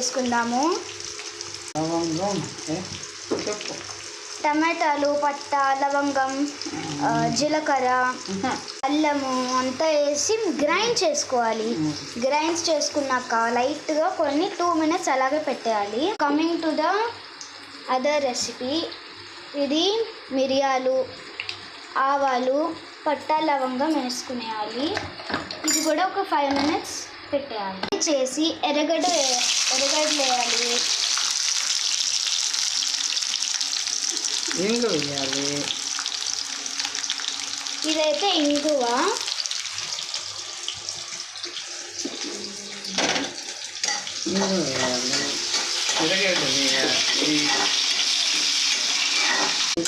వేసుకుందాము. టమాటాలు, పట్ట, లవంగం, జీలకర్ర, అల్లము అంతా వేసి గ్రైండ్ చేసుకోవాలి. గ్రైండ్ చేసుకున్నాక లైట్గా కొన్ని 2 minutes అలాగే పెట్టేయాలి. Coming to the other recipe, ఇది మిరియాలు, ఆవాలు, పట్ట, లవంగం వేసుకునేయాలి. ఇది కూడా ఒక 5 minutes పెట్టేయాలి. చేసి ఎర్రగడ్డలు వేయాలి. ఇంగు వేయాలి. ఇదైతే ఇంగువ.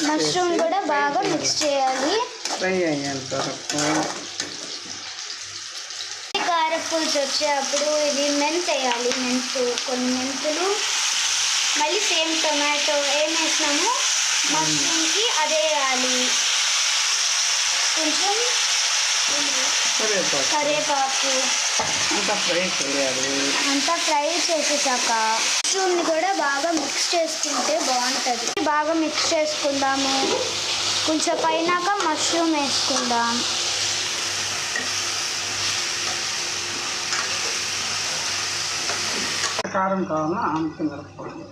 మష్రూమ్ కూడా బాగా మిక్స్ చేయాలి. కారపులుసు వచ్చేటప్పుడు ఇది వేయాలి. కొన్ని మెంతులు, మళ్ళీ సేమ్ టొమాటో ఏం వేసినాము మష్రూమ్కి అదే వేయాలి. కొంచెం కరివేపాకు అంతా ఫ్రై చేసేసాక మష్రూమ్ని కూడా బాగా మిక్స్ చేసుకుంటే బాగుంటుంది. బాగా మిక్స్ చేసుకుందాము. కొంచెం పైనాక మష్రూమ్ వేసుకుందాం. కారం కావాలా అంత మిరపపొడి,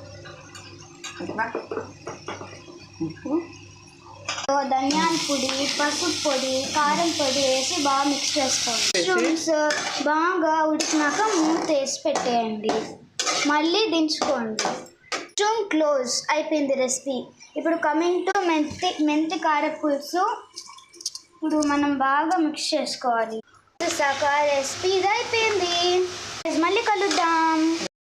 ఉప్పు, ధనియాల పొడి, పసుపు పొడి, కారం పొడి వేసి బాగా మిక్స్ చేసుకోండి. మష్రూమ్స్ బాగా ఉడికినాక మూత వేసి పెట్టేయండి. మళ్ళీ దించుకోండి. మష్రూమ్ క్లోజ్ అయిపోయింది రెసిపీ. ఇప్పుడు కమింగ్ టు మెంతి కారపులుసు. ఇప్పుడు మనం బాగా మిక్స్ చేసుకోవాలి. రెసిపీ ఇది అయిపోయింది. మళ్ళీ కలుద్దాం.